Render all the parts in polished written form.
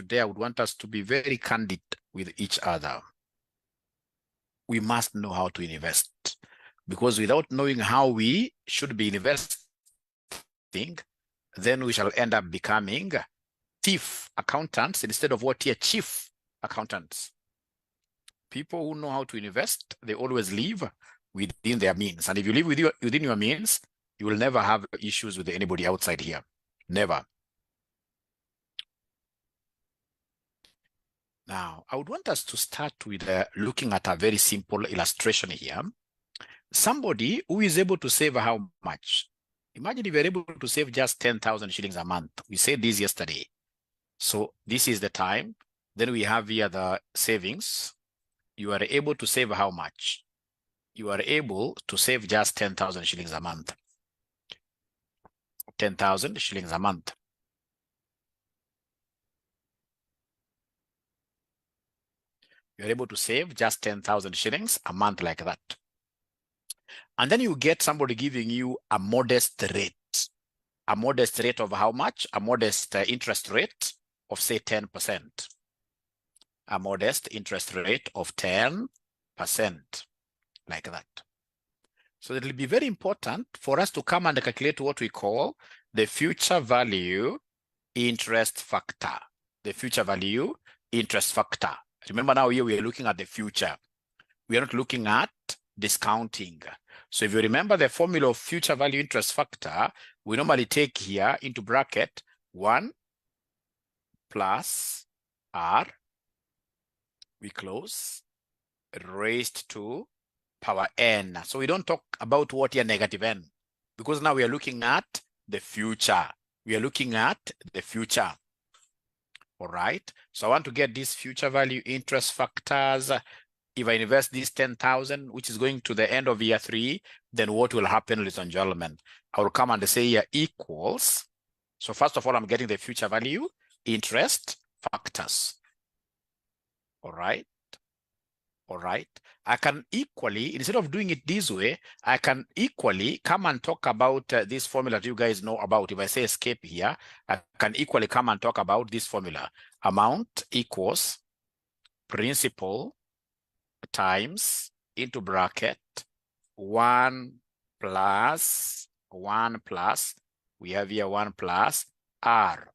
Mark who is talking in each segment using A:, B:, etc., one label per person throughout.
A: today, I would want us to be very candid with each other. We must know how to invest, because without knowing how we should be investing, then we shall end up becoming thief accountants instead of what here, chief accountants. People who know how to invest, they always live within their means. And if you live within your means, you will never have issues with anybody outside here. Never. Now, I would want us to start with looking at a very simple illustration here. Somebody who is able to save how much? Imagine if you're able to save just 10,000 shillings a month. We said this yesterday. So this is the time. Then we have here the savings. You are able to save how much? You are able to save just 10,000 shillings a month. 10,000 shillings a month. You're able to save just 10,000 shillings a month like that. And then you get somebody giving you a modest rate. A modest rate of how much? A modest interest rate of say 10%. A modest interest rate of 10%, like that. So it will be very important for us to come and calculate what we call the future value interest factor. The future value interest factor. Remember now here we are looking at the future. We are not looking at discounting. So if you remember the formula of future value interest factor, we normally take here into bracket 1 plus R, we close, raised to power n. So we don't talk about what here negative n, because now we are looking at the future. We are looking at the future. All right. So I want to get these future value interest factors. If I invest this 10,000, which is going to the end of year 3, then what will happen, ladies and gentlemen? I will come and say here equals. So first of all, I'm getting the future value interest factors. All right. All right. I can equally, instead of doing it this way, I can equally come and talk about this formula that you guys know about. If I say escape here, I can equally come and talk about this formula. Amount equals principal times into bracket 1 plus, we have here 1 plus R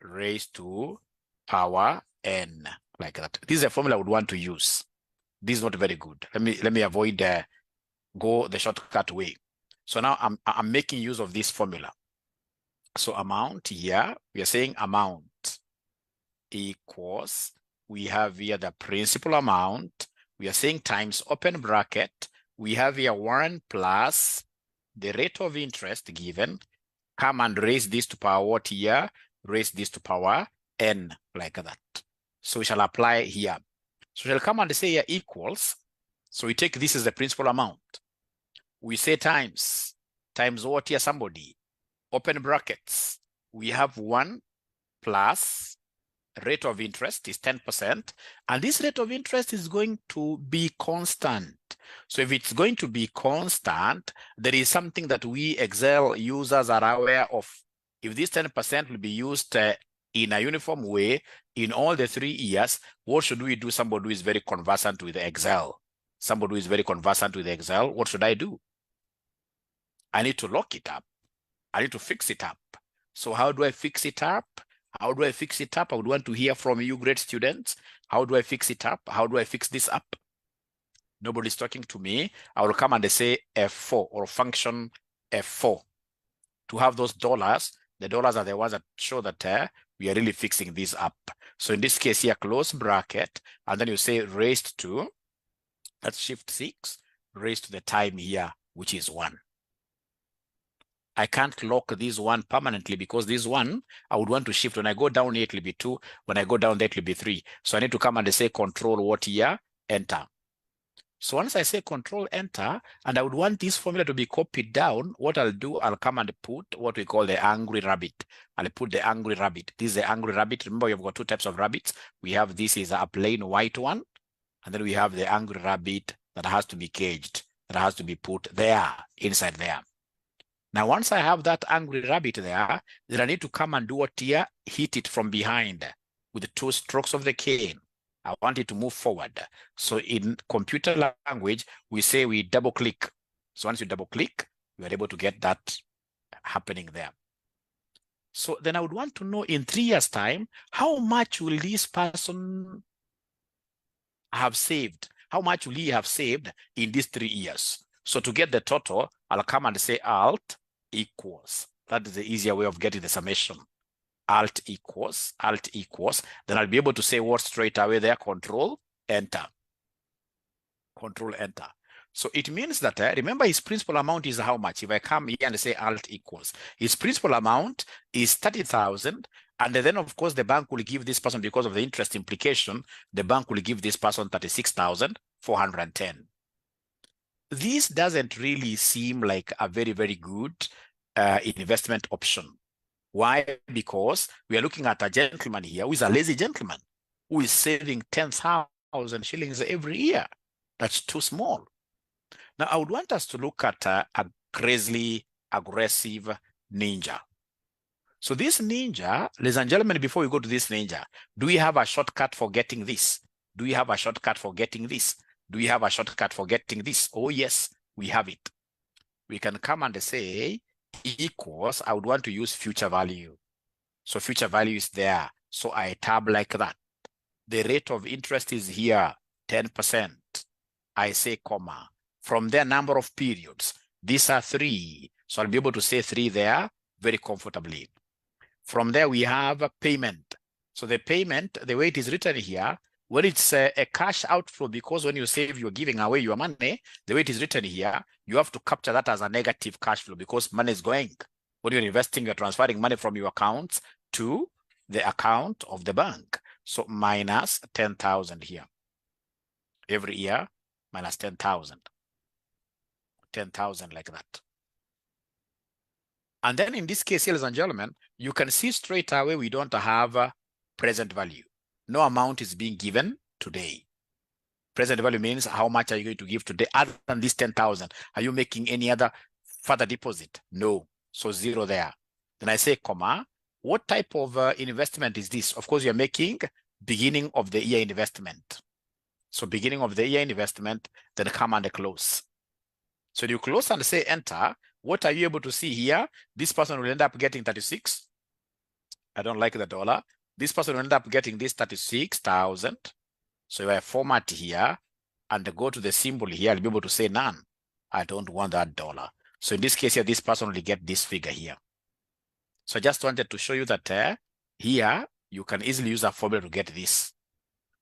A: raised to power n, like that. This is a formula I would want to use. This is not very good. Let me avoid go the shortcut way. So now I'm making use of this formula. So amount here, we are saying amount equals, we have here the principal amount, we are saying times open bracket, we have here 1 plus the rate of interest given, come and raise this to power what here? Raise this to power n, like that. So we shall apply here. So we shall come and say here equals. So we take this as the principal amount. We say times what here, somebody? Open brackets. We have 1 plus rate of interest is 10. And this rate of interest is going to be constant. So if it's going to be constant, there is something that we Excel users are aware of. If this 10% will be used in a uniform way in all the 3 years, what should we do? Somebody who is very conversant with Excel. Somebody who is very conversant with Excel, what should I do? I need to lock it up. I need to fix it up. So how do I fix it up? How do I fix it up? I would want to hear from you, great students. How do I fix it up? How do I fix this up? Nobody's talking to me. I will come and say F4 or function F4 to have those dollars. The dollars are the ones that show that we are really fixing this up. So in this case here, close bracket, and then you say raised to, that's shift 6, raised to the time here, which is 1. I can't lock this 1 permanently because this 1, I would want to shift. When I go down here, it will be 2. When I go down there, it will be 3. So I need to come and say control what here? Enter. So once I say control enter, and I would want this formula to be copied down, what I'll do, I'll come and put what we call the angry rabbit. I'll put the angry rabbit. This is the angry rabbit. Remember, you've got 2 types of rabbits. We have this is a plain white one, and then we have the angry rabbit that has to be caged, that has to be put there, inside there. Now, once I have that angry rabbit there, then I need to come and do what here? Hit it from behind with the 2 strokes of the cane. I want it to move forward. So in computer language, we say we double click. So once you double click, you are able to get that happening there. So then I would want to know in 3 years' time, how much will this person have saved? How much will he have saved in these 3 years? So to get the total, I'll come and say alt equals. That is the easier way of getting the summation. Alt equals. Then I'll be able to say what straight away there, control, enter. Control, enter. So it means that, remember his principal amount is how much? If I come here and say alt equals, his principal amount is 30,000. And then, of course, the bank will give this person, because of the interest implication, the bank will give this person 36,410. This doesn't really seem like a very, very good investment option. Why? Because we are looking at a gentleman here who is a lazy gentleman who is saving 10,000 shillings every year. That's too small. Now, I would want us to look at a crazily aggressive ninja. So this ninja, ladies and gentlemen, before we go to this ninja, do we have a shortcut for getting this? Do we have a shortcut for getting this? Do we have a shortcut for getting this? Oh, yes, we have it. We can come and say equals, I would want to use future value. So future value is there. So I tab like that. The rate of interest is here, 10%. I say comma. From there, number of periods. These are 3. So I'll be able to say 3 there very comfortably. From there, we have a payment. So the payment, the way it is written here, when it's a cash outflow, because when you save, you're giving away your money, the way it is written here, you have to capture that as a negative cash flow because money is going. When you're investing, you're transferring money from your accounts to the account of the bank. So minus 10,000 here. Every year, minus 10,000. 10,000 like that. And then in this case, ladies and gentlemen, you can see straight away we don't have a present value. No amount is being given today. Present value means how much are you going to give today other than this 10,000? Are you making any other further deposit? No. So 0 there. Then I say, comma, what type of investment is this? Of course, you're making beginning of the year investment. So beginning of the year investment, then come and close. So you close and say enter. What are you able to see here? This person will end up getting 36. I don't like the dollar. This person will end up getting this 36,000. So if I format here and go to the symbol here, I'll be able to say none. I don't want that dollar. So in this case here, this person will get this figure here. So I just wanted to show you that here, you can easily use a formula to get this.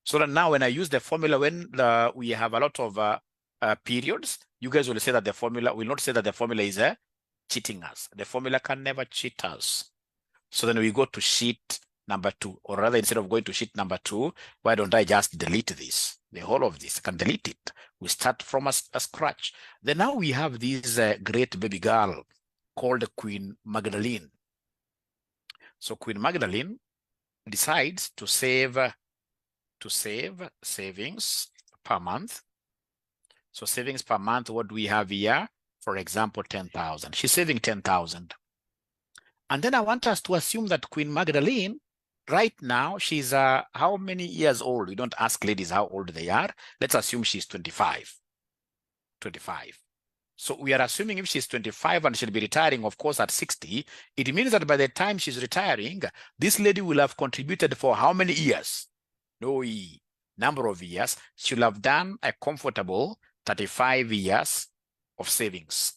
A: So that now when I use the formula, when we have a lot of periods, you guys will say that the formula will not say that the formula is cheating us. The formula can never cheat us. So then we go to sheet number 2, or rather instead of going to sheet number 2, why don't I just delete this? The whole of this, I can delete it. We start from a scratch. Then now we have this great baby girl called Queen Magdalene. So Queen Magdalene decides to save savings per month. So savings per month, what do we have here? For example, 10,000. She's saving 10,000. And then I want us to assume that Queen Magdalene, right now, she's how many years old? We don't ask ladies how old they are. Let's assume she's 25. 25. So we are assuming if she's 25 and she'll be retiring, of course, at 60, it means that by the time she's retiring, this lady will have contributed for how many years? No number of years. She'll have done a comfortable 35 years of savings.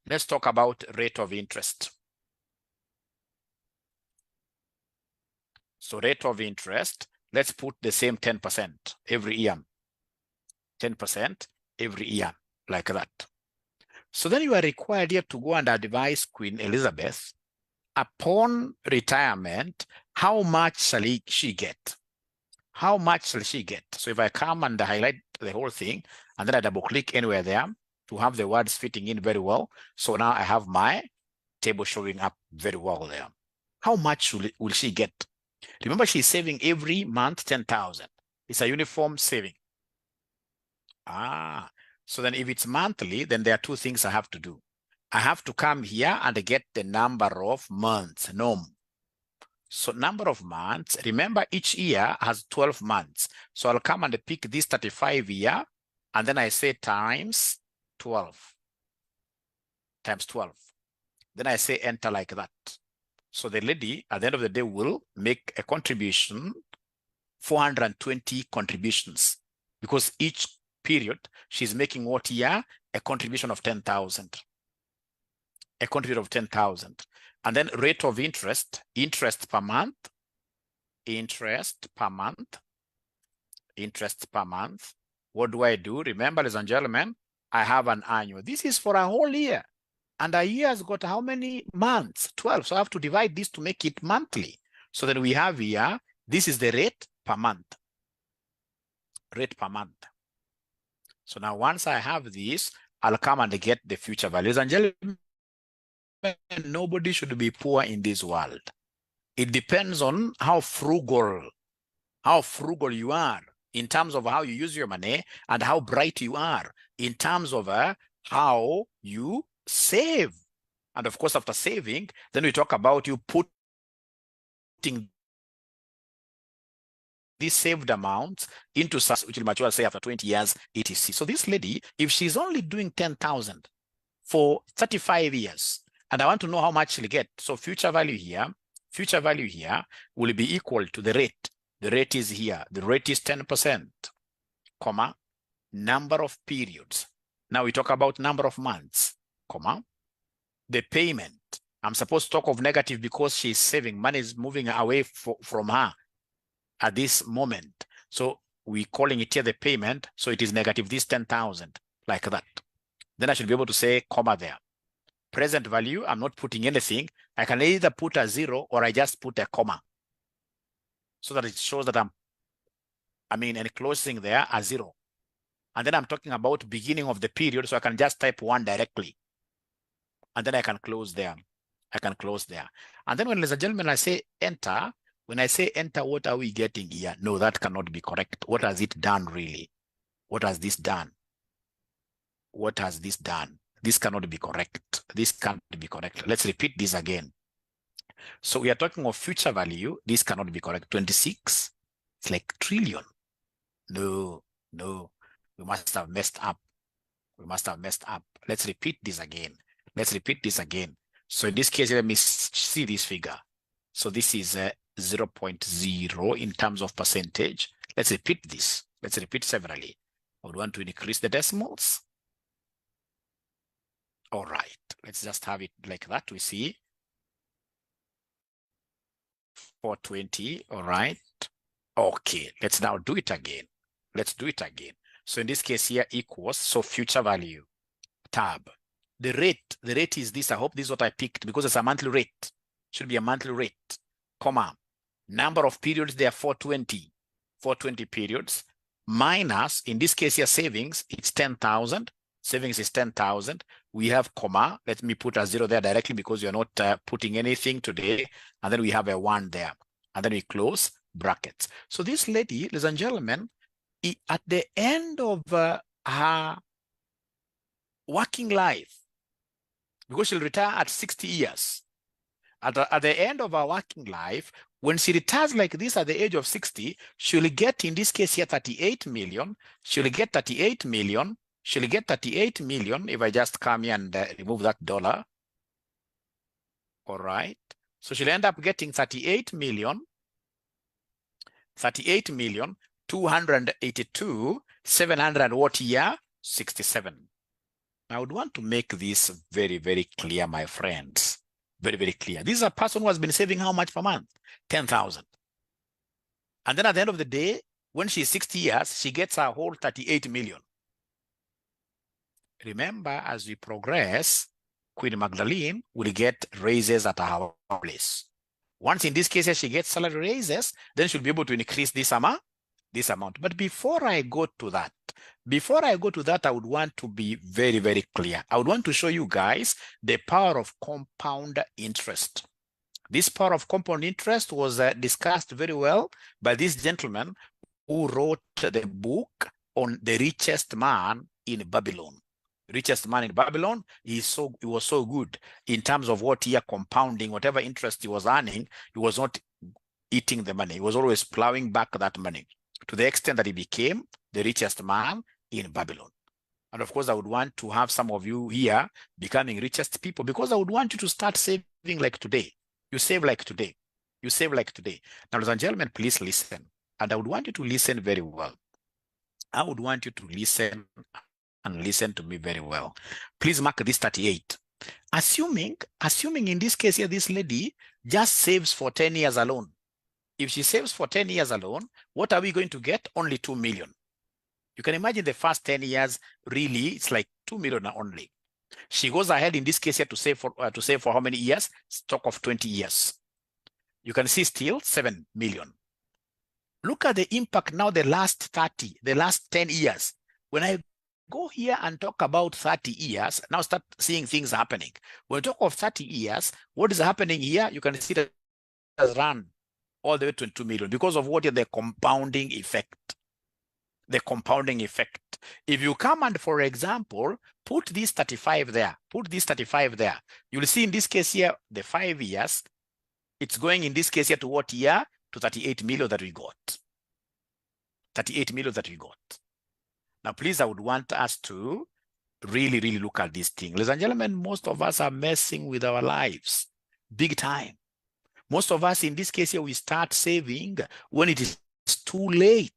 A: Let's talk about rate of interest. So rate of interest, let's put the same 10% every year. 10% every year, like that. So then you are required here to go and advise Queen Elizabeth, upon retirement, how much shall she get? How much shall she get? So if I come and highlight the whole thing, and then I double click anywhere there to have the words fitting in very well. So now I have my table showing up very well there. How much will she get? Remember, she's saving every month 10,000. It's a uniform saving. So then if it's monthly, then there are 2 things I have to do. I have to come here and get the number of months, nom. So number of months, remember each year has 12 months. So I'll come and pick this 35 year, and then I say times 12. Times 12. Then I say enter like that. So the lady at the end of the day will make a contribution, 420 contributions, because each period she's making what year? A contribution of 10,000. A contribution of 10,000. And then rate of interest, interest per month, interest per month, interest per month. What do I do? Remember, ladies and gentlemen, I have an annual. This is for a whole year. And a year has got how many months? 12. So I have to divide this to make it monthly. So then we have here, this is the rate per month. Rate per month. So now once I have this, I'll come and get the future values. And gentlemen, nobody should be poor in this world. It depends on how frugal you are in terms of how you use your money, and how bright you are in terms of how you save. And of course, after saving, then we talk about you putting these saved amounts into SARS, which will mature, say, after 20 years, etc. So this lady, if she's only doing 10,000 for 35 years, and I want to know how much she'll get. So future value here will be equal to the rate. The rate is here. The rate is 10%, comma, number of periods. Now we talk about number of months, comma, the payment. I'm supposed to talk of negative because she's saving. Money is moving away from her at this moment. So we're calling it here the payment. So it is negative this 10,000, like that. Then I should be able to say comma there. Present value, I'm not putting anything. I can either put a 0 or I just put a comma, so that it shows that I'm enclosing there a 0. And then I'm talking about beginning of the period, so I can just type 1 directly. And then I can close there. I can close there. And then when, ladies and gentlemen, I say enter, when I say enter, what are we getting here? No, that cannot be correct. What has it done really? What has this done? What has this done? This cannot be correct. This can't be correct. Let's repeat this again. So we are talking of future value. This cannot be correct. 26, it's like trillion. No, we must have messed up. We must have messed up. Let's repeat this again. Let's repeat this again. So in this case, let me see this figure. So this is 0.0 in terms of percentage. Let's repeat this. Let's repeat severally. I would want to increase the decimals. All right, let's just have it like that. We see 420. All right. Okay, let's now do it again. Let's do it again. So in this case here equals, so future value, tab. The rate is this. I hope this is what I picked because it's a monthly rate. Should be a monthly rate, comma. Number of periods, there are 420 periods, minus, in this case here, savings, it's 10,000. Savings is 10,000. We have comma. Let me put a 0 there directly because you're not putting anything today. And then we have a 1 there. And then we close brackets. So this lady, ladies and gentlemen, at the end of her working life, because she'll retire at 60 years, at the end of her working life, when she retires like this at the age of 60, she'll get, in this case here, 38 million. She'll get 38 million. She'll get 38 million if I just come here and remove that dollar. All right. So she'll end up getting 38 million, 282,700 what year? 67. I would want to make this very, very clear, my friends. Very, very clear. This is a person who has been saving how much per month? 10,000. And then at the end of the day, when she's 60 years, she gets her whole 38 million. Remember, as we progress, Queen Magdalene will get raises at her place. Once in this case she gets salary raises, then she'll be able to increase this amount. But before I go to that, I would want to be very, very clear. I would want to show you guys the power of compound interest. This power of compound interest was discussed very well by this gentleman who wrote the book on the richest man in Babylon. richest man in Babylon. He was so good in terms of what he compounding, whatever interest he was earning, he was not eating the money. He was always plowing back that money to the extent that he became the richest man in Babylon. And of course, I would want to have some of you here becoming richest people, because I would want you to start saving like today. You save like today. You save like today. Now, ladies and gentlemen, please listen. And I would want you to listen very well. I would want you to listen and listen to me very well. Please mark this 38. Assuming in this case here, this lady just saves for 10 years alone. If she saves for 10 years alone, what are we going to get? Only 2 million. You can imagine the first 10 years, really, it's like 2 million only. She goes ahead in this case here to save for how many years? Stock of 20 years. You can see still 7 million. Look at the impact now, the last 10 years. When I go here and talk about 30 years, now start seeing things happening. When we talk of 30 years, what is happening here? You can see that it has run all the way to 2 million because of what is the compounding effect. The compounding effect. If you come and, for example, put this 35 there, you'll see in this case here, the 5 years, it's going in this case here to what year? To 38 million that we got. 38 million that we got. Now, please, I would want us to really, really look at this thing. Ladies and gentlemen, most of us are messing with our lives big time. Most of us in this case here, we start saving when it is too late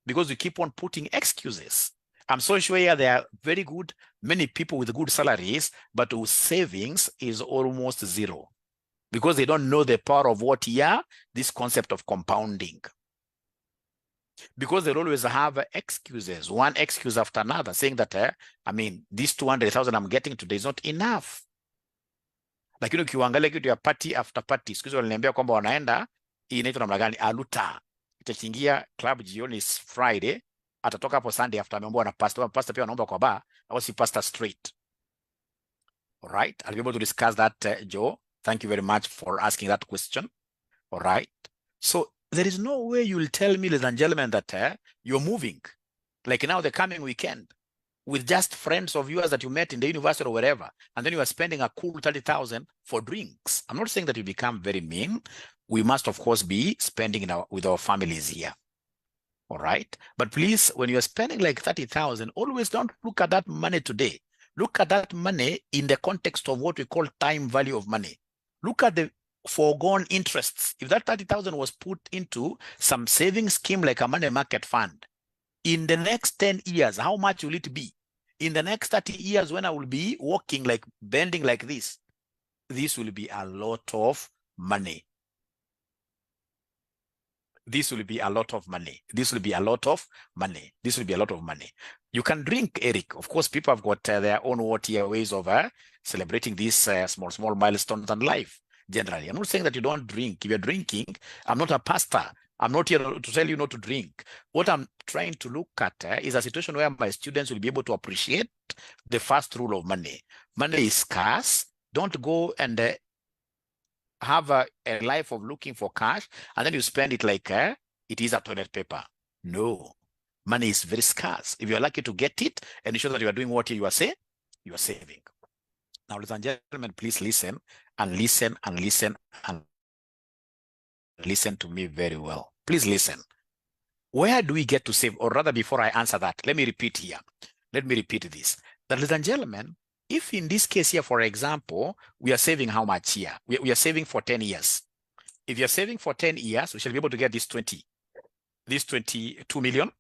A: because we keep on putting excuses. I'm so sure here there are very good, many people with good salaries, but whose savings is almost zero because they don't know the power of what here, this concept of compounding. Because they always have excuses, one excuse after another, saying that, this 200,000 I'm getting today is not enough. Lakini ukiangalia kitu ya party after party, siku hizo waliniambia kwamba wanaenda inaitwa namna gani, aluta. Itakiingia club jioni is Friday, atatoka hapo Sunday after ameomba na pastor. Pastor pia anaomba kwa bar, au si pastor straight. All right, I'll be able to discuss that, Joe. Thank you very much for asking that question. All right. So there is no way you will tell me, ladies and gentlemen, that you're moving, like now the coming weekend, with just friends of yours that you met in the university or wherever, and then you are spending a cool 30,000 for drinks. I'm not saying that you become very mean. We must, of course, be spending with our families here. All right. But please, when you're spending like 30,000, always don't look at that money today. Look at that money in the context of what we call time value of money. Look at the foregone interests. If that 30,000 was put into some savings scheme like a money market fund, in the next 10 years, how much will it be? In the next 30 years, when I will be walking, like bending like this will be a lot of money. This will be a lot of money. This will be a lot of money. This will be a lot of money. You can drink, Eric. Of course, people have got their own ways of celebrating these small milestones in life. Generally, I'm not saying that you don't drink. If you're drinking, I'm not a pastor. I'm not here to tell you not to drink. What I'm trying to look at is a situation where my students will be able to appreciate the first rule of money. Money is scarce. Don't go and have a life of looking for cash and then you spend it like it is a toilet paper. No, money is very scarce. If you're lucky to get it and ensure that you are doing what you are saying, you are saving. Now, ladies and gentlemen, please listen and listen and listen and listen to me very well. Please listen. Where do we get to save? Or rather, before I answer that, let me repeat here. Let me repeat this. That, ladies and gentlemen, if in this case here, for example, we are saving how much here? We are saving for 10 years. If you're saving for 10 years, we shall be able to get this 22 million,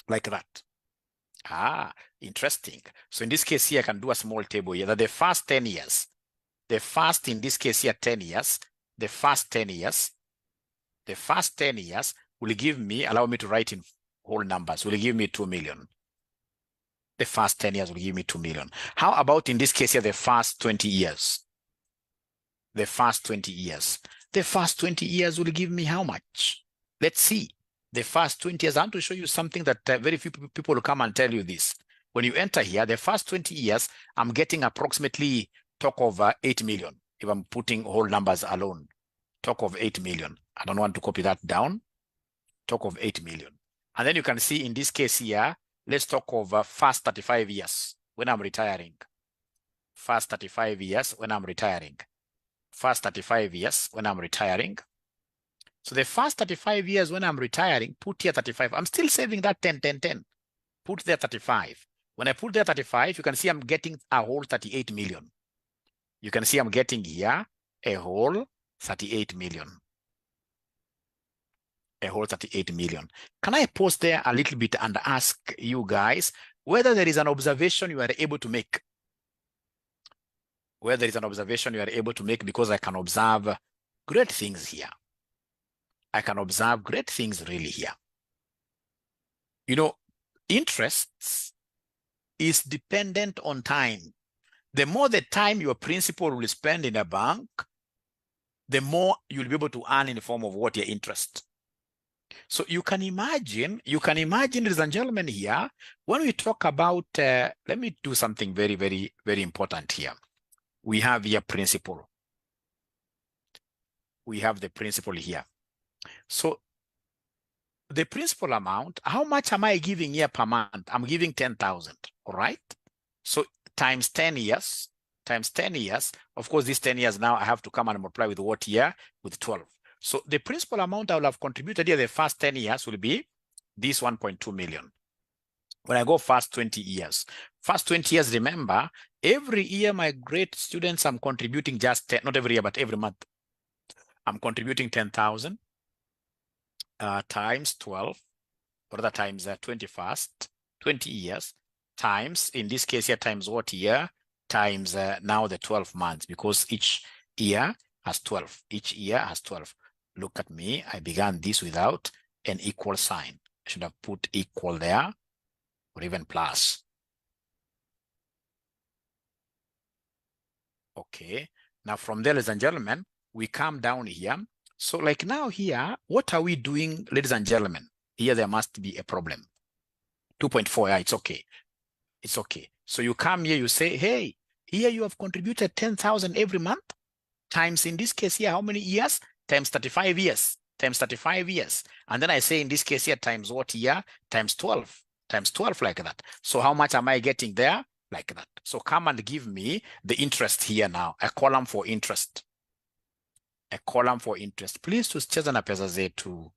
A: like that. Ah, interesting. So in this case here, I can do a small table here that the first 10 years, in this case here, 10 years, the first 10 years will give me, allow me to write in whole numbers, will give me 2 million. The first 10 years will give me 2 million. How about in this case here, the first 20 years? The first 20 years. The first 20 years will give me how much? Let's see. The first 20 years, I want to show you something that very few people will come and tell you this. When you enter here, the first 20 years, I'm getting approximately talk of 8 million. If I'm putting whole numbers alone, talk of 8 million. I don't want to copy that down. Talk of 8 million. And then you can see in this case here, let's talk of first 35 years. when I'm retiring. First 35 years when I'm retiring. First 35 years when I'm retiring. So the first 35 years when I'm retiring, put here 35. I'm still saving that 10, 10, 10. Put there 35. When I put there 35, you can see I'm getting a whole 38 million. You can see I'm getting here a whole 38 million. A whole 38 million. Can I pause there a little bit and ask you guys whether there is an observation you are able to make? Whether there is an observation you are able to make, because I can observe great things here. I can observe great things really here. You know, interests is dependent on time. The more the time your principal will spend in a bank, the more you'll be able to earn in the form of what your interest. So you can imagine, ladies and gentlemen, here, when we talk about, let me do something very, very, very important here. We have here principal. We have the principal here. So the principal amount, how much am I giving here per month? I'm giving 10,000, all right? So times 10 years, of course, these 10 years now, I have to come and multiply with what year? With 12. So the principal amount I will have contributed here the first 10 years will be this 1.2 million. When I go first 20 years, remember, every year, my great students, I'm contributing just 10, not every year, but every month. I'm contributing 10,000 times 12, or other times 20 years, times, in this case here, times what year? Times now the 12 months, because each year has 12. Each year has 12. Look at me. I began this without an equal sign. I should have put equal there, or even plus. Okay. Now from there, ladies and gentlemen, we come down here. So like now here, what are we doing, ladies and gentlemen? Here there must be a problem. 2.4, yeah, it's okay. It's okay. So you come here, you say, hey, here you have contributed 10,000 every month, times in this case here, how many years? Times 35 years, times 35 years. And then I say in this case here, times what year? Times 12, like that. So how much am I getting there? Like that. So come and give me the interest here now, a column for interest. A column for interest. Please tusicheza na pesa zetu.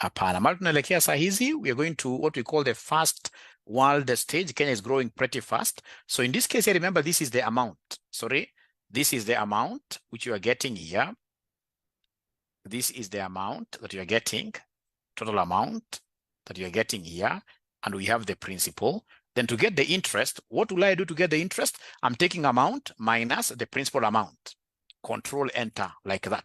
A: Hapana. Mali tunaelekea saa hizi, we are going to what we call the first world stage. Kenya is growing pretty fast. So in this case here, remember, this is the amount. Sorry, this is the amount which you are getting here. This is the amount that you are getting, total amount that you are getting here. And we have the principal. Then to get the interest, what will I do to get the interest? I'm taking amount minus the principal amount. Control Enter like that.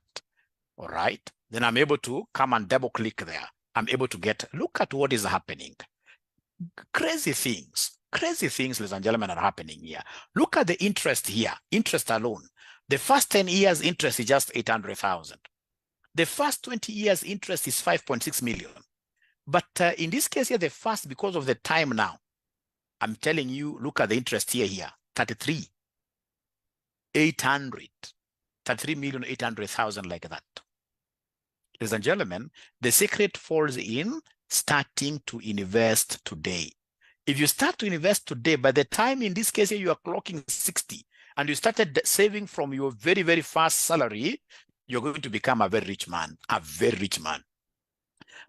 A: All right. Then I'm able to come and double click there. I'm able to get, look at what is happening. Crazy things, ladies and gentlemen, are happening here. Look at the interest here, interest alone. The first 10 years interest is just 800,000. The first 20 years interest is 5.6 million. But in this case here, the first, because of the time now, I'm telling you, look at the interest here, 33,800,000 like that. Ladies and gentlemen, the secret falls in starting to invest today. If you start to invest today, by the time in this case here you are clocking 60 and you started saving from your very, very first salary, you're going to become a very rich man,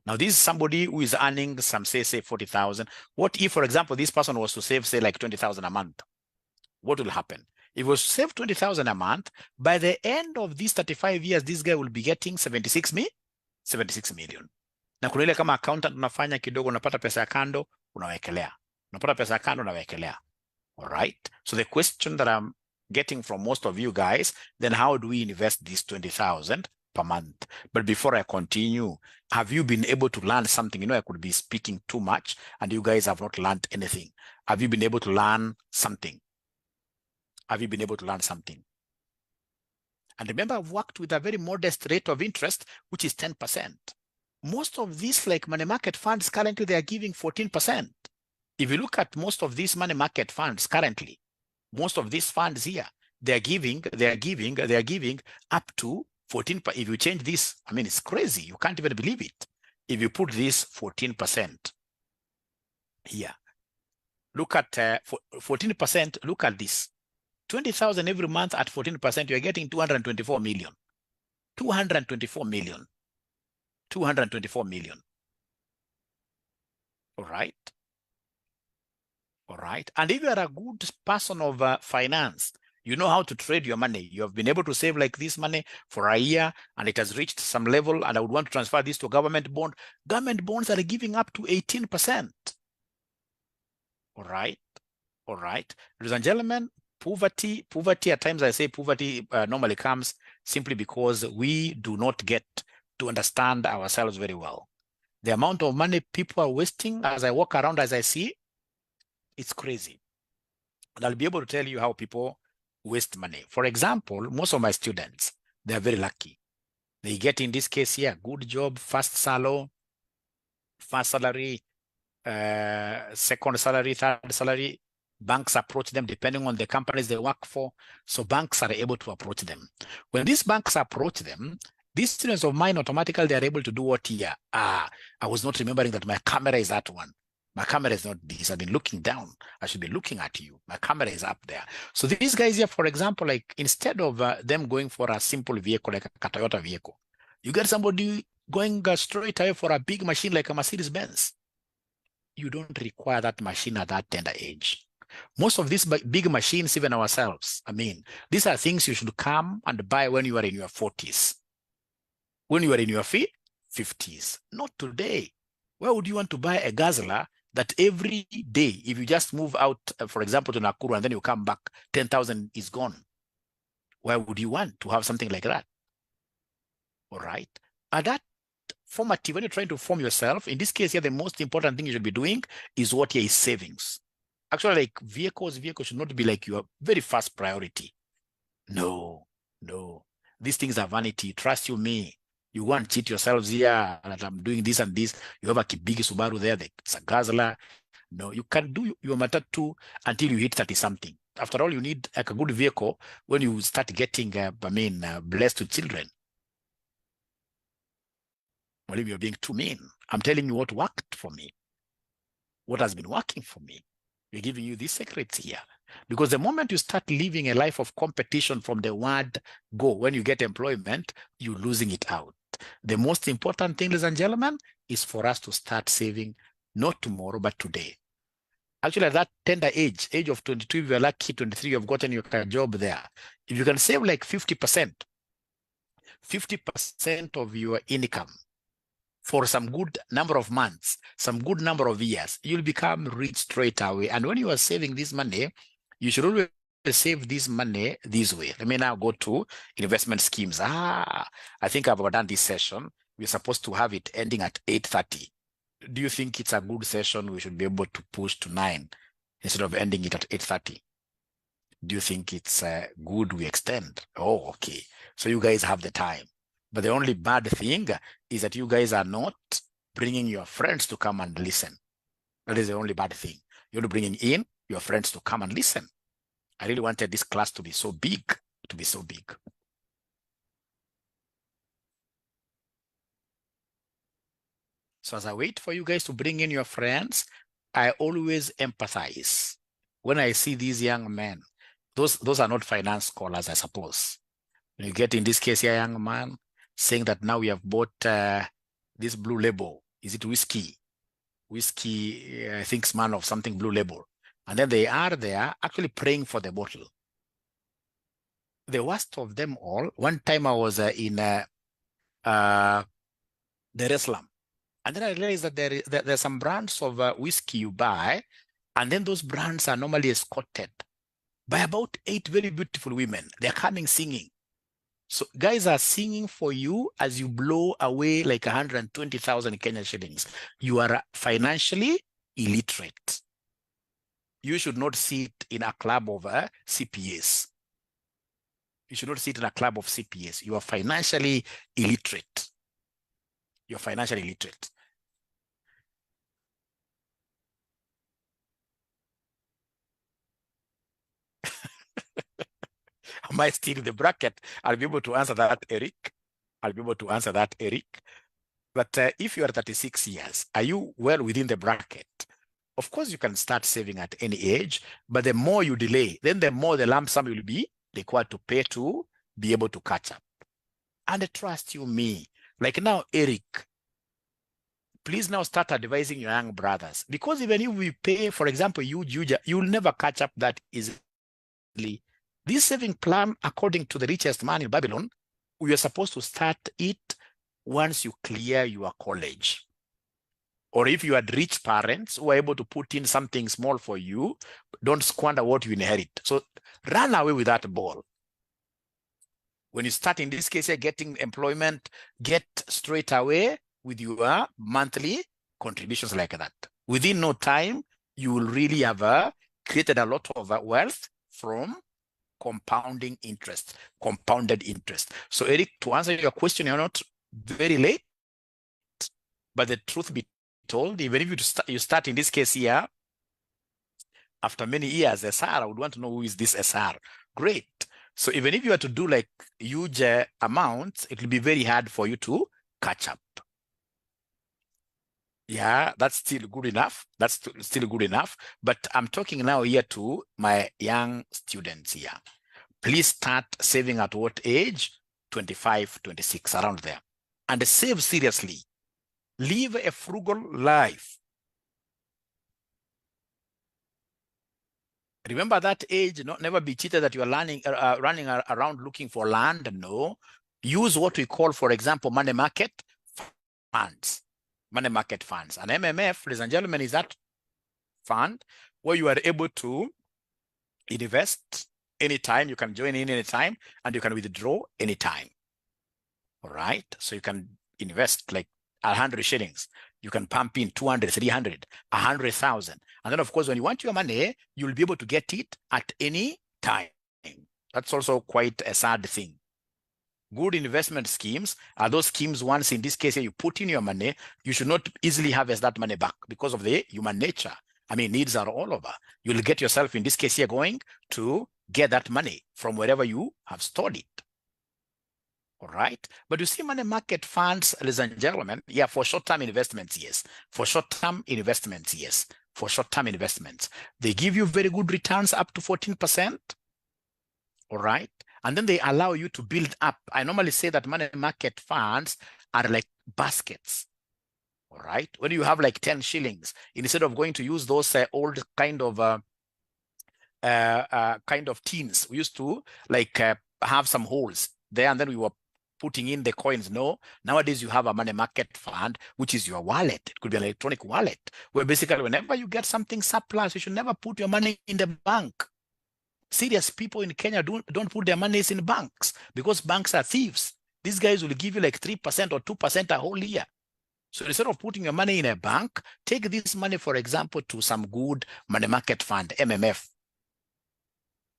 A: Now, this is somebody who is earning some, say 40,000. What if, for example, this person was to save, say, like 20,000 a month? What will happen? If you save 20,000 a month, by the end of these 35 years, this guy will be getting 76 million. Na kuna ile kama accountant unafanya kidogo, unapata pesa ya kando, unawekelea. All right. So the question that I'm getting from most of you guys, then how do we invest this 20,000 per month? But before I continue, have you been able to learn something? You know, I could be speaking too much and you guys have not learned anything. Have you been able to learn something? And remember, I've worked with a very modest rate of interest, which is 10%. Most of these, like money market funds, currently they are giving 14%. If you look at most of these money market funds currently, most of these funds here, they are giving up to 14%. If you change this, I mean, it's crazy. You can't even believe it. If you put this 14% here, Look at 14%. Look at this. 20,000 every month at 14%, you're getting 224 million. 224 million. 224 million. All right. All right. And if you are a good person of finance, you know how to trade your money. You have been able to save like this money for a year and it has reached some level, and I would want to transfer this to a government bond. Government bonds are giving up to 18%. All right. All right. Ladies and gentlemen, poverty at times, I say poverty normally comes simply because we do not get to understand ourselves very well. The amount of money people are wasting as I walk around, as I see, it's crazy. And I'll be able to tell you how people waste money. For example, most of my students, they're very lucky. They get, in this case here, good job, first salary, second salary, third salary. Banks approach them depending on the companies they work for. So banks are able to approach them. When these banks approach them, these students of mine automatically, they're able to do what here? I was not remembering that my camera is that one. My camera is not this. I've been looking down. I should be looking at you. My camera is up there. So these guys here, for example, like instead of them going for a simple vehicle, like a Toyota vehicle, you get somebody going straight away for a big machine like a Mercedes Benz. You don't require that machine at that tender age. Most of these big machines, even ourselves, I mean, these are things you should come and buy when you are in your 40s. When you are in your 50s, not today. Why would you want to buy a Guzzler that every day, if you just move out, for example, to Nakuru, and then you come back, 10,000 is gone? Why would you want to have something like that? All right. And that formative, when you're trying to form yourself, in this case here, the most important thing you should be doing is what here is savings. Actually, like vehicles should not be like your very first priority. No. These things are vanity. Trust you me. You go and cheat yourselves here that I'm doing this and this. You have a big Subaru there, it's a Guzzler. No, you can do your Matatu until you hit 30-something. After all, you need like a good vehicle when you start getting, blessed with children. Well, if you're being too mean, I'm telling you what worked for me. What has been working for me. We're giving you these secrets here. Because the moment you start living a life of competition from the word go, when you get employment, you're losing it out. The most important thing, ladies and gentlemen, is for us to start saving, not tomorrow, but today. Actually, at that tender age of 22, if you're lucky, 23, you've gotten your job there. If you can save like 50% of your income for some good number of months, some good number of years, you'll become rich straight away. And when you are saving this money, you should always save this money this way. Let me now go to investment schemes. I think I've done this session. We're supposed to have it ending at 8:30. Do you think it's a good session? We should be able to push to 9 instead of ending it at 8:30. Do you think it's good we extend? Oh, okay. So you guys have the time. But the only bad thing is that you guys are not bringing your friends to come and listen. That is the only bad thing. You're bringing in your friends to come and listen. I really wanted this class to be so big, So as I wait for you guys to bring in your friends, I always empathize. When I see these young men, those are not finance scholars, I suppose. You get, in this case here, young man saying that now we have bought this blue label. Is it whiskey? Whiskey, I think, man of something blue label. And then they are there actually praying for the bottle. The worst of them all, one time I was in Dar es Salaam. And then I realized that there's some brands of whiskey you buy, and then those brands are normally escorted by about 8 very beautiful women. They're coming singing. So guys are singing for you as you blow away like 120,000 Kenya shillings. You are financially illiterate. You should not sit in a club of CPAs. You should not sit in a club of CPAs. You are financially illiterate. You're financially illiterate. Am I still in the bracket? I'll be able to answer that, Eric. But if you are 36 years, are you well within the bracket? Of course, you can start saving at any age, but the more you delay, then the more the lump sum will be required to pay to be able to catch up. And trust you me, like now, Eric, please now start advising your young brothers, because even if we pay, for example, you'll never catch up that easily. This saving plan, according to the richest man in Babylon, we are supposed to start it once you clear your college. Or if you had rich parents who are able to put in something small for you, don't squander what you inherit. So run away with that ball. When you start, in this case, getting employment, get straight away with your monthly contributions like that. Within no time, you will really have created a lot of wealth from compounding interest, compounded interest. So Eric, to answer your question, you're not very late, but the truth be told, even if you start in this case here, after many years, SR, I would want to know who is this SR. Great. So even if you are to do like huge amounts, it will be very hard for you to catch up. Yeah, that's still good enough. That's still good enough. But I'm talking now here to my young students here. Please start saving at what age? 25, 26, around there. And save seriously. Live a frugal life. Remember that age, never be cheated that you are running around looking for land. No. Use what we call, for example, money market funds. Money market funds. And MMF, ladies and gentlemen, is that fund where you are able to invest anytime. You can join in anytime and you can withdraw anytime. All right. So you can invest like 100 shillings. You can pump in 200, 300, 100,000. And then, of course, when you want your money, you'll be able to get it at any time. That's also quite a sad thing. Good investment schemes are those schemes, once in this case, you put in your money, you should not easily harvest that money back because of the human nature. I mean, needs are all over. You'll get yourself, in this case here, going to get that money from wherever you have stored it. All right. But you see, money market funds, ladies and gentlemen, yeah, for short-term investments, yes. For short-term investments, yes. For short-term investments, they give you very good returns up to 14%. All right. And then they allow you to build up. I normally say that money market funds are like baskets. All right. When you have like 10 shillings, instead of going to use those old kind of tins, we used to like have some holes there, and then we were putting in the coins. No, nowadays you have a money market fund, which is your wallet. It could be an electronic wallet, where basically whenever you get something surplus, you should never put your money in the bank. Serious people in Kenya don't put their monies in banks because banks are thieves. These guys will give you like 3% or 2% a whole year. So instead of putting your money in a bank, take this money, for example, to some good money market fund, MMF.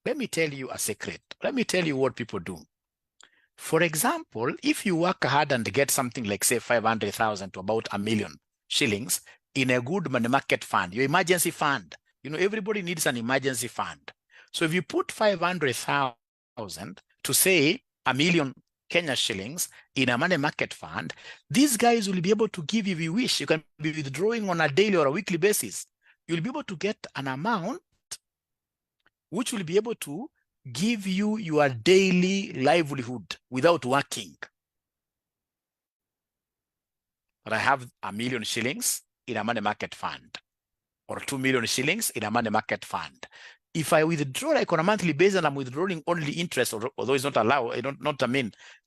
A: Let me tell you a secret. Let me tell you what people do. For example, if you work hard and get something like, say, 500,000 to about 1 million shillings in a good money market fund, your emergency fund, everybody needs an emergency fund. So if you put 500,000 to, say, 1 million Kenya shillings in a money market fund, these guys will be able to give you, if you wish, you can be withdrawing on a daily or a weekly basis. You'll be able to get an amount which will be able to give you your daily livelihood without working. But I have 1 million shillings in a money market fund, or 2 million shillings in a money market fund. If I withdraw like on a monthly basis, and I'm withdrawing only interest, although it's not allowed,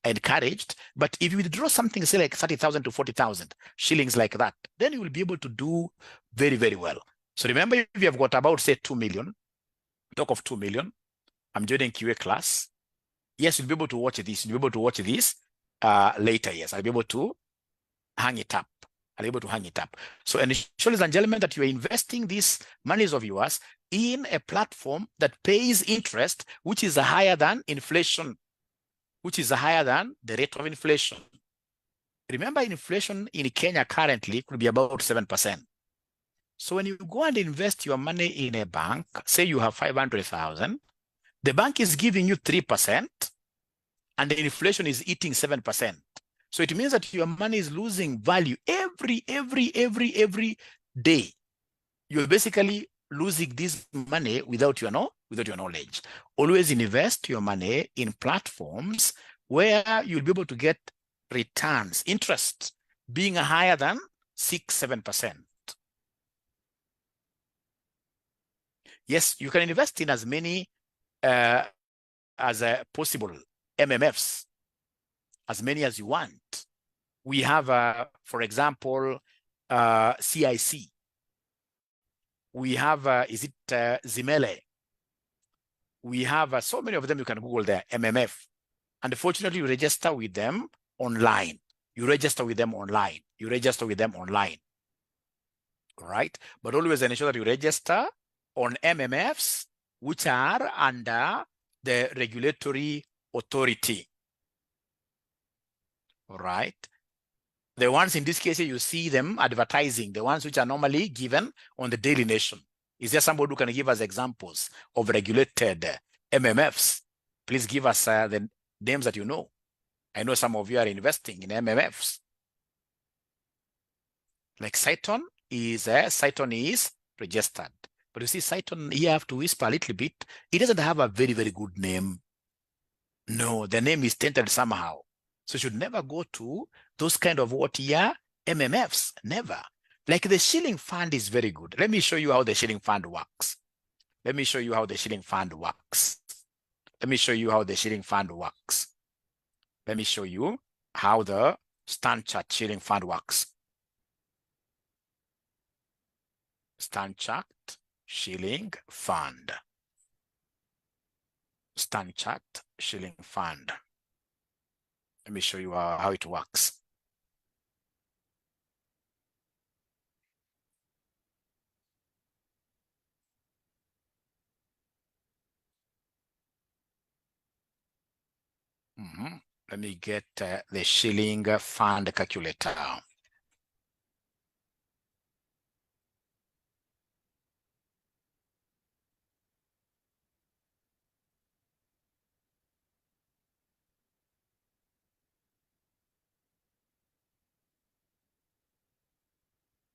A: encouraged, but if you withdraw something, say like 30,000 to 40,000 shillings like that, then you will be able to do very, very well. So remember, if you have got about, say, 2 million, talk of 2 million, I'm joining QA class. Yes, you'll be able to watch this. You'll be able to watch this later. Yes, I'll be able to hang it up. I'll be able to hang it up. So ensure, ladies and gentlemen, that you are investing these monies of yours in a platform that pays interest, which is higher than inflation, which is higher than the rate of inflation. Remember, inflation in Kenya currently could be about 7%. So when you go and invest your money in a bank, say you have 500,000, the bank is giving you 3%, and the inflation is eating 7%. So it means that your money is losing value every day. you're basically losing this money without your knowledge. Always invest your money in platforms where you'll be able to get returns, interest being higher than 6-7%. Yes, you can invest in as many as possible MMFs, as many as you want. We have, for example, CIC. We have, Zimele. We have so many of them. You can Google there, MMF. Unfortunately, you register with them online. You register with them online. You register with them online. All right? But always ensure that you register on MMFs, which are under the regulatory authority. All right? The ones in this case, you see them advertising, the ones which are normally given on the Daily Nation. Is there somebody who can give us examples of regulated MMFs? Please give us the names that you know. I know some of you are investing in MMFs. Like Cyton is registered. But you see, Cyton, here I have to whisper a little bit. It doesn't have a very, very good name. No, the name is tainted somehow. So you should never go to those kind of MMFs, never. Like the shilling fund is very good. Let me show you how the shilling fund works. Let me show you how the shilling fund works. Let me show you how the shilling fund works. Let me show you how the Standard shilling fund works. Standard shilling fund. Standard shilling fund. Let me show you how it works. Let me get the shilling fund calculator.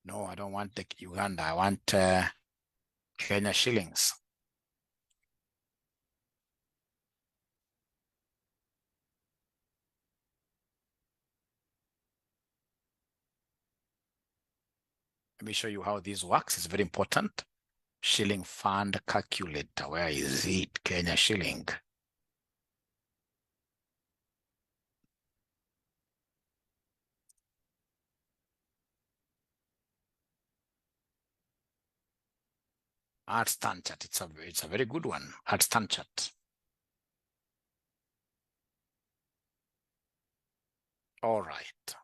A: No, I don't want the Uganda. I want Kenya shillings. Let me show you how this works. It's very important. Shilling fund calculator. Where is it? Kenya shilling. Art Standard. It's a very good one. Art Standard. All right.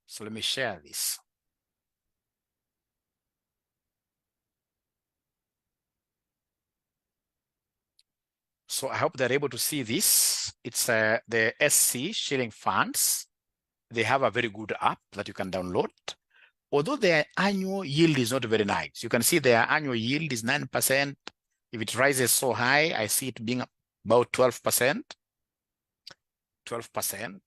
A: So let me share this. So I hope they're able to see this. It's the SC shilling funds. They have a very good app that you can download. Although their annual yield is not very nice, you can see their annual yield is 9%. If it rises so high, I see it being about 12%. 12%.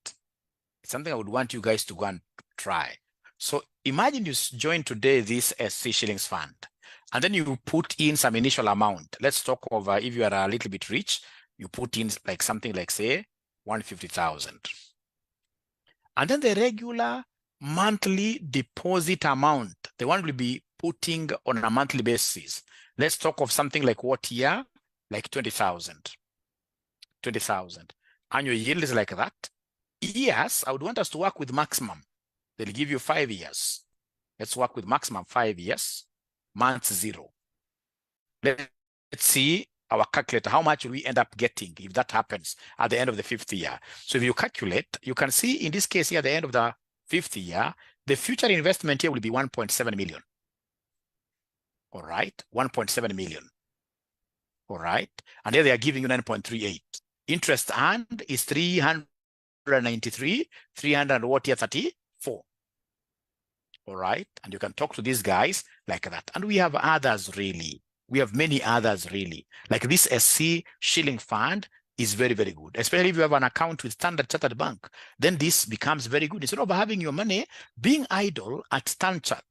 A: It's something I would want you guys to go and try. So imagine you join today this SC shillings fund, and then you put in some initial amount. Let's talk over, if you are a little bit rich, you put in like something like, say, 150,000. And then the regular monthly deposit amount, the one will be putting on a monthly basis. Let's talk of something like what year? Like 20,000. 20,000. Annual yield is like that. Years, I would want us to work with maximum. They'll give you 5 years. Let's work with maximum 5 years. Month 0. Let's see our calculator. How much will we end up getting if that happens at the end of the 5th year? So if you calculate, you can see in this case here at the end of the 5th year, the future investment here will be 1.7 million. All right, 1.7 million. All right, and here they are giving you 9.38. Interest earned is 393, 334. All right, and you can talk to these guys like that. And we have others really. We have many others really. Like this SC shilling fund is very, very good, especially if you have an account with Standard Chartered Bank. Then this becomes very good. Instead of having your money being idle at Standard,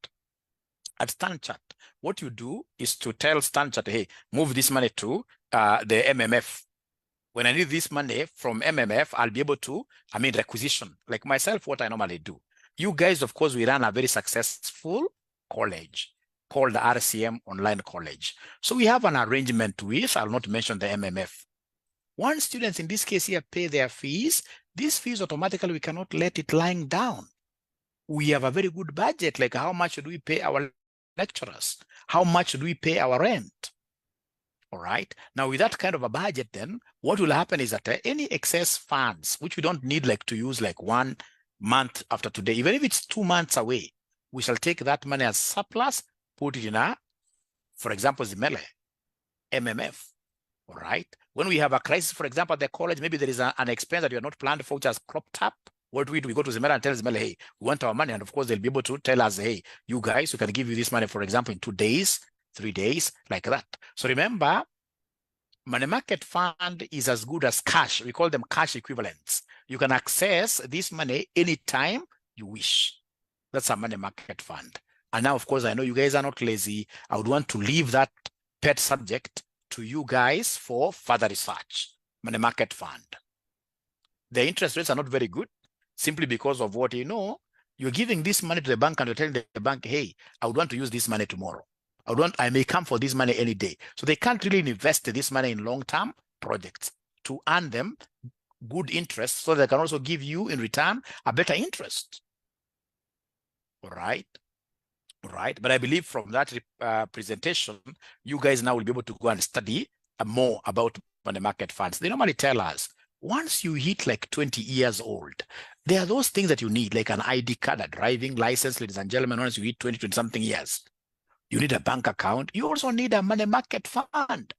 A: At StanChart, what you do is to tell StanChart, hey, move this money to the MMF. When I need this money from MMF, I'll be able to, requisition. Like myself, what I normally do. You guys, of course, we run a very successful college called the RCM Online College. So we have an arrangement with, I'll not mention the MMF. Once students in this case here pay their fees, these fees automatically, we cannot let it lying down. We have a very good budget, like how much do we pay our lecturers? How much do we pay our rent? All right. Now, with that kind of a budget, then what will happen is that any excess funds, which we don't need like to use like 1 month after today, even if it's 2 months away, we shall take that money as surplus, put it in a, for example, Zimele, MMF. All right. When we have a crisis, for example, at the college, maybe there is an expense that you are not planned for, which has cropped up. What do? We go to Zimela and tell Zimela, hey, we want our money. And of course, they'll be able to tell us, hey, you guys, we can give you this money, for example, in 2 days, 3 days, like that. So remember, money market fund is as good as cash. We call them cash equivalents. You can access this money anytime you wish. That's a money market fund. And now, of course, I know you guys are not lazy. I would want to leave that pet subject to you guys for further research. Money market fund. The interest rates are not very good simply because of what you know. You're giving this money to the bank and you're telling the bank, hey, I would want to use this money tomorrow. I may come for this money any day. So they can't really invest this money in long-term projects to earn them good interest so they can also give you in return a better interest. All right. Right. But I believe from that presentation, you guys now will be able to go and study more about money market funds. They normally tell us once you hit like 20 years old, there are those things that you need, like an ID card, a driving license, ladies and gentlemen. Once you hit 20 something years, you need a bank account. You also need a money market fund.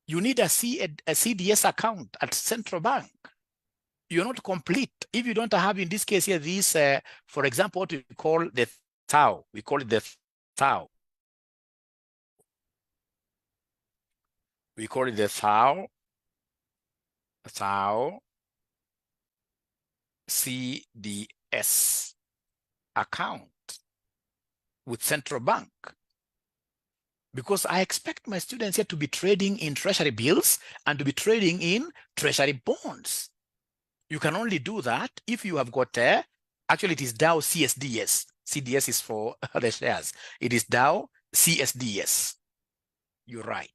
A: You need a CDS account at central bank. You're not complete if you don't have, in this case here, this, for example, what we call the TAO. We call it the TAO. We call it the TAO CDS account with central bank. Because I expect my students here to be trading in treasury bills and to be trading in treasury bonds. You can only do that if you have got, actually it is DAO CSDS. CDS is for the shares. It is DAO CSDS. You're right.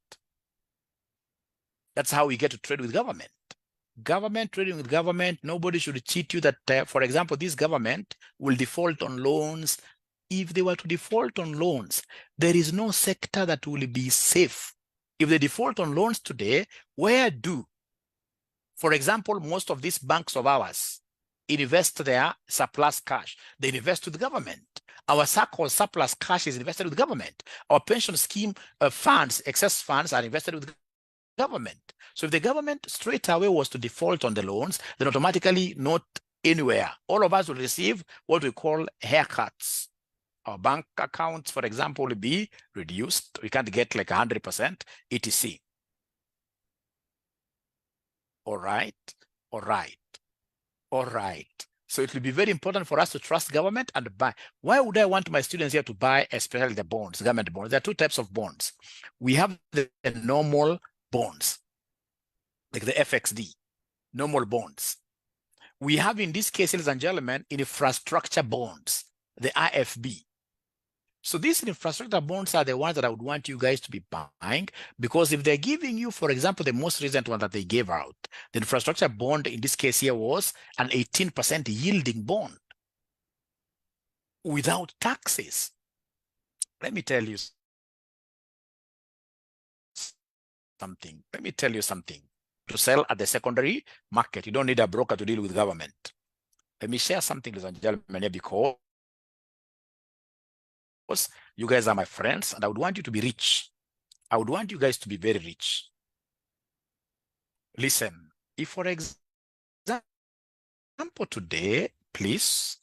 A: That's how we get to trade with government. Government trading with government, nobody should cheat you that, for example, this government will default on loans. If they were to default on loans, there is no sector that will be safe. If they default on loans today, where do, for example, most of these banks of ours invest their surplus cash? They invest with the government. Our so-called surplus cash is invested with the government. Our pension scheme funds, excess funds, are invested with the government. So if the government straight away was to default on the loans, then automatically not anywhere. All of us will receive what we call haircuts. Our bank accounts, for example, will be reduced. We can't get like 100% etc. All right. So it will be very important for us to trust government and buy. Why would I want my students here to buy, especially the bonds, government bonds? There are 2 types of bonds. We have the normal bonds, like the FXD, normal bonds. We have, in this case, ladies and gentlemen, infrastructure bonds, the IFB. So these infrastructure bonds are the ones that I would want you guys to be buying, because if they're giving you, for example, the most recent one that they gave out, the infrastructure bond in this case here was an 18% yielding bond without taxes. Let me tell you something. To sell at the secondary market, you don't need a broker to deal with government. Let me share something, ladies and gentlemen, here, because you guys are my friends and I would want you to be rich. I would want you guys to be very rich. Listen, if for example today, please,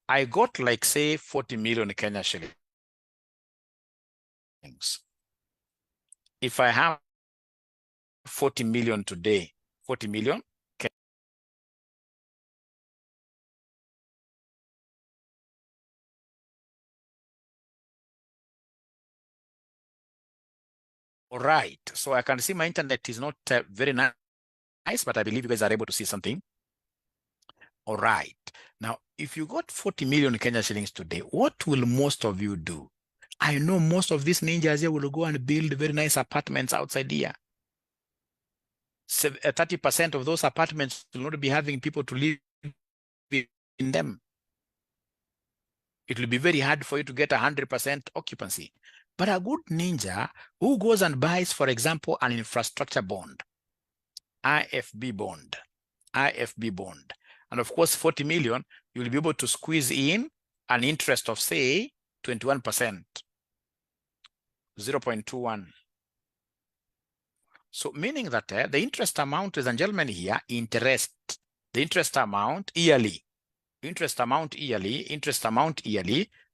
A: I got like say 40 million Kenya shillings. If I have 40 million today, 40 million All right. So I can see my internet is not very nice, but I believe you guys are able to see something. All right. Now, if you got 40 million Kenya shillings today, what will most of you do? I know most of these ninjas here will go and build very nice apartments outside here. 30% of those apartments will not be having people to live in them. It will be very hard for you to get 100% occupancy. But a good ninja who goes and buys, for example, an infrastructure bond, IFB bond, and of course, 40 million, you'll be able to squeeze in an interest of, say, 21%, 0.21. So meaning that the interest amount, ladies and gentlemen, here, the interest amount yearly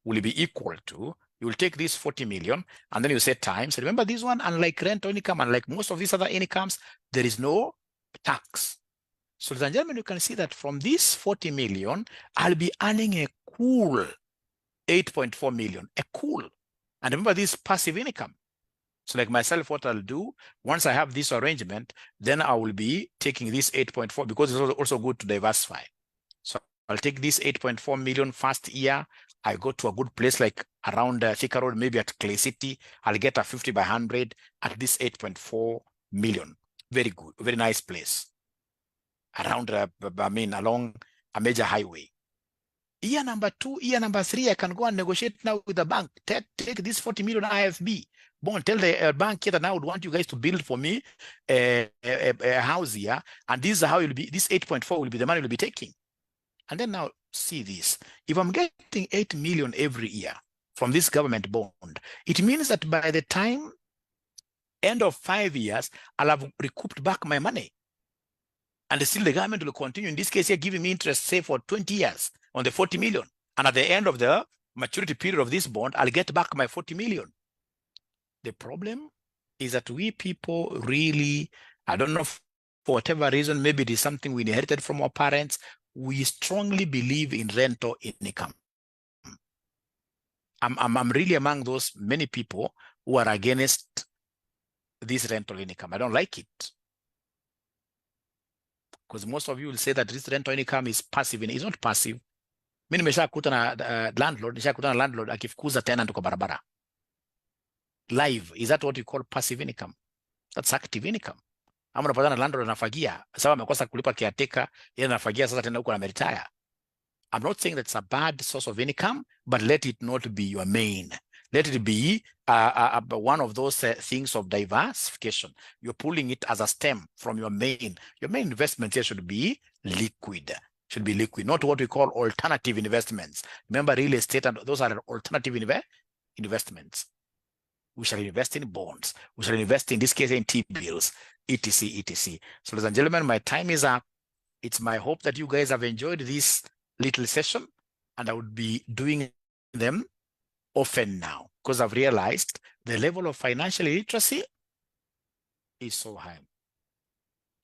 A: will be equal to, you will take this 40 million and then you say times. Remember this one, unlike rent or income, unlike most of these other incomes, there is no tax. So ladies and gentlemen, you can see that from this 40 million, I'll be earning a cool 8.4 million, and remember this passive income. So like myself, what I'll do, once I have this arrangement, then I will be taking this 8.4 because it's also good to diversify. So I'll take this 8.4 million first year. I go to a good place like around Thika Road, maybe at Clay City. I'll get a 50 by 100 at this 8.4 million. Very good, very nice place. Around, along a major highway. Year number 2, year number 3, I can go and negotiate now with the bank. Take this 40 million IFB bond. Tell the bank here that I would want you guys to build for me a house here. And this is how it will be. This 8.4 will be the money we'll be taking. And then now see this. If I'm getting 8 million every year from this government bond, it means that by the time end of 5 years, I'll have recouped back my money. And still the government will continue, in this case here, giving me interest, say, for 20 years on the 40 million. And at the end of the maturity period of this bond, I'll get back my 40 million. The problem is that we people really, I don't know, for whatever reason, maybe it is something we inherited from our parents, we strongly believe in rental income. I'm really among those many people who are against this rental income. I don't like it. Because most of you will say that this rental income is passive. It's not passive. Mimi nimeshakuta na landlord akifukuza tenant kwa barabara. Live, is that what you call passive income? That's active income. Ama unapata na landlord anafagia, sawa amekosa kulipa caretaker, yeye anafagia sasa tena huko na retire. I'm not saying that's a bad source of income, but let it not be your main. Let it be one of those things of diversification. You're pulling it as a stem from your main. Your main investment here should be liquid. Not what we call alternative investments. Remember, real estate, and those are alternative investments. We shall invest in bonds. We shall invest, in this case, in T-bills, etc., etc. So, ladies and gentlemen, my time is up. It's my hope that you guys have enjoyed this little session, and I would be doing them often now, because I've realized the level of financial literacy is so high.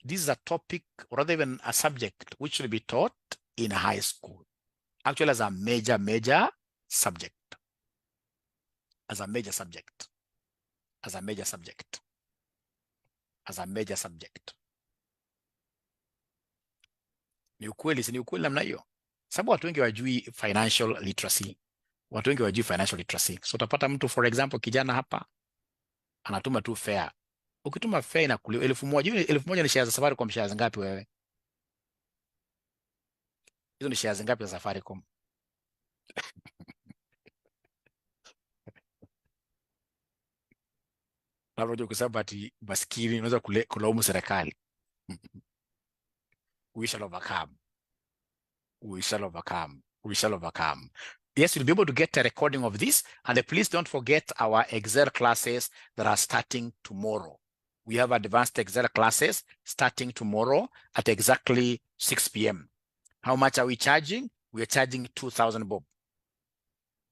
A: This is a topic, or rather even a subject, which should be taught in high school, actually as a major subject. As a major subject. Ni ukweli, si ni ukweli namna hiyo? Sababu watu wengi wajui financial literacy. So utapata mtu, for example, kijana hapa anatuma tu fare. Ukituma fare inakuliwa 1,000. 1,000 ni shares za Safaricom. Shares ngapi wewe? Hizo ni shares ngapi za Safaricom? Labda kwa sababu ati maskini unaweza kulaumu serikali. We shall overcome. Yes, you'll be able to get a recording of this. And please don't forget our Excel classes that are starting tomorrow. We have advanced Excel classes starting tomorrow at exactly 6 p.m. How much are we charging? We are charging 2,000 bob.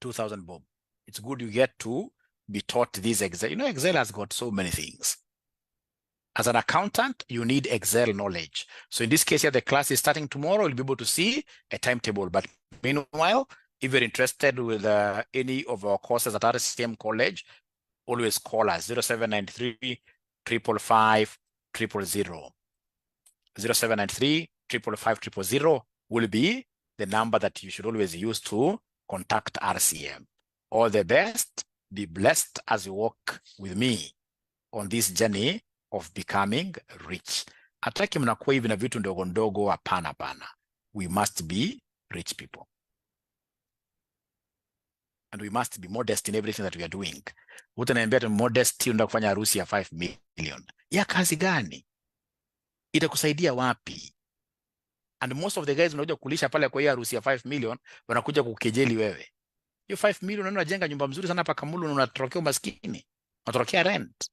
A: 2,000 bob. It's good you get to be taught this Excel. You know, Excel has got so many things. As an accountant, you need Excel knowledge. So in this case here, the class is starting tomorrow. You'll be able to see a timetable. But meanwhile, if you're interested with any of our courses at RCM College, always call us 0793 555 000. 0793 555 000 will be the number that you should always use to contact RCM. All the best. Be blessed as you walk with me on this journey of becoming rich. Ataki mnakuwa hivi na vitu ndogo ndogo, hapana pana. We must be rich people. And we must be modest in everything that we are doing. Utaniambia tu modesty, unataka kufanya harusi ya 5 million. Ya kazi gani? Itakusaidia wapi? And most of the guys unakuja kulisha pale kwa hiyo harusi ya 5 million, wanakuja kukejeli wewe. Hiyo 5 million unajenga nyumba mzuri sana hapa Kamulu na unatorokea umaskini. Unatorokea rent.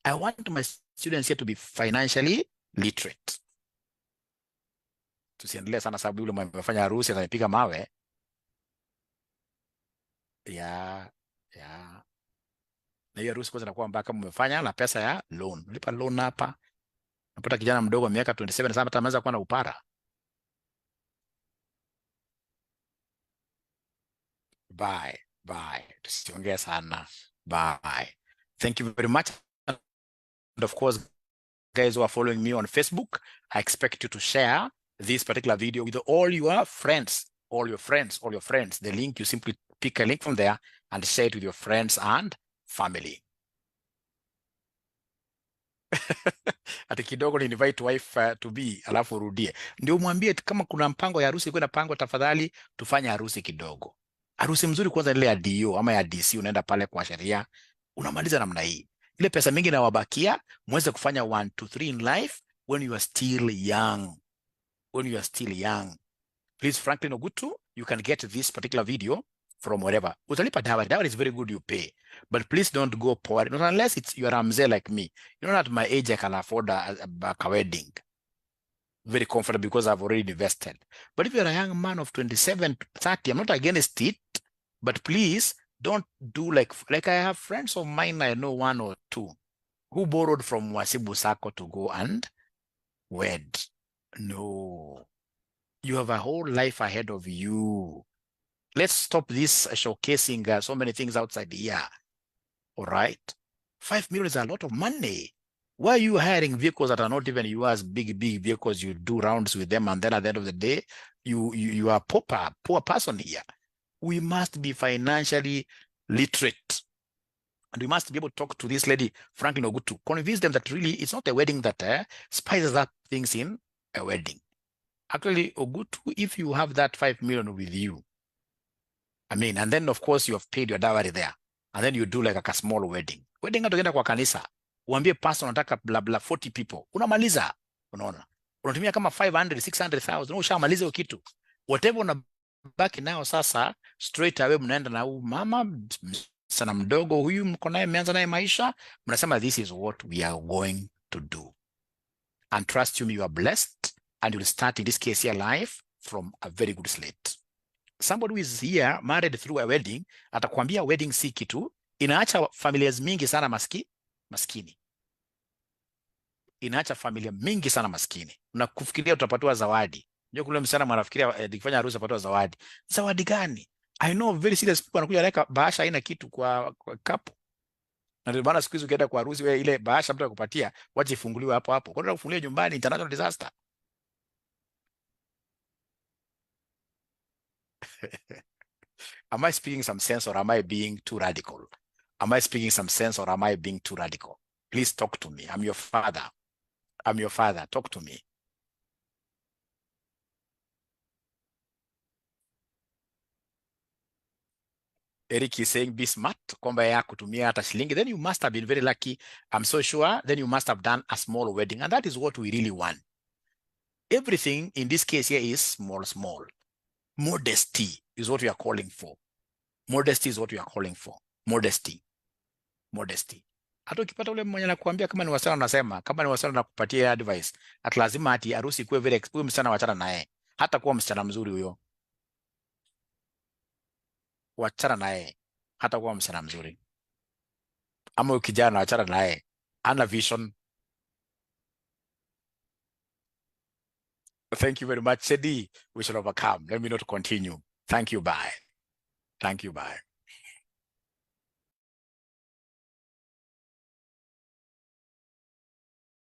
A: I want my students here to be financially literate. Tusiendelee sana sababu yule mfanya harusi atanipiga mawe. Ya. Na hiyo harusi kwanza inakuwa mbaya kama umefanya na pesa ya loan. Ulipa loan hapa. Unapata kijana mdogo wa miaka 27 sasa hata anaweza kuwa na upara. Bye. Tusiongee sana. Bye. Thank you very much. And of course, guys who are following me on Facebook, I expect you to share this particular video with all your friends, all your friends. The link, you simply pick a link from there and share it with your friends and family. Ati kidogo ni invite wife to be, alafu urudie. Ndio mwambie kama kuna mpango ya harusi kwenda pango, tafadhali tufanye harusi kidogo. Harusi mzuri kwanza ile ya DO ama ya DC, unaenda pale kwa sheria, unamaliza namna hii. Ile pesa mingi na wabakia, mweze kufanya 1 2 3 in life when you are still young. Please, Franklin Ogutu, you can get this particular video from wherever. Utalipa dowry. Dowry is very good, you pay. But please don't go poor. Not unless you are a mzee like me. You know, at my age, I can afford a wedding. Very comfortable because I've already invested. But if you're a young man of 27, 30, I'm not against it. But please, don't do like I have friends of mine, I know 1 or 2, who borrowed from Wasibu Sako to go and wed. No. You have a whole life ahead of you. Let's stop this showcasing so many things outside here. All right? 5 million is a lot of money. Why are you hiring vehicles that are not even yours, big vehicles? You do rounds with them, and then at the end of the day, you are a poor person here. We must be financially literate. And we must be able to talk to this lady, Franklin Ogutu, convince them that really it's not a wedding that spices up things in a wedding. Actually, Ogutu, if you have that 5 million with you, and then of course you have paid your dowry there, and then you do like a small wedding. Wedding atoenda kwa kanisa, uambie pastor unataka bla bla 40 people. Unamaliza, unaona. Unatumia kama 500, 600,000, ushamaliza hiyo kitu. Whatever unabaki nao sasa, straight away mnaenda na huyu mama sana mdogo huyu mko naye, mmeanza naye maisha, mnasema this is what we are going to do. And trust you me, you are blessed, and you'll start in this case your life from a very good slate. Somebody who is here married through a wedding, atakwambia wedding si kitu, inaacha familias mingi sana maskini. Inaacha familia mingi sana maskini. Unakufikiria utapatiwa zawadi. Ndio kule msichana mwanafikiria nikifanya harusi apatiwa zawadi. Zawadi gani? I know very serious people wanakuja weka bahasha haina kitu kwa kapu. Na ndio maana siku hizo ukienda kwa harusi wewe ile bahasha mtu akupatia, waje ifunguliwe hapo hapo. Kwa nini kufungulia nyumbani? International disaster. Am I speaking some sense, or am I being too radical? Am I speaking some sense, or am I being too radical? Please talk to me. I'm your father. Talk to me. Eric is saying be smart, kwamba ya kutumia hata shilingi. Then you must have been very lucky. I'm so sure. Then you must have done a small wedding. And that is what we really want. Everything in this case here is small. Modesty is what we are calling for. Modesty. Hata ukipata ule mwenye anakuambia kama ni wasichana, unasema kama ni wasichana nakupatia advice, at lazima ati harusi kuwe very huyo msichana wachana naye. Hata kuwa msichana mzuri huyo, wachana naye. Hata kuwa msichana mzuri, ama ukijana wachana naye, ana vision. Thank you very much, Sedi. We shall overcome. Let me not continue. Thank you. Bye.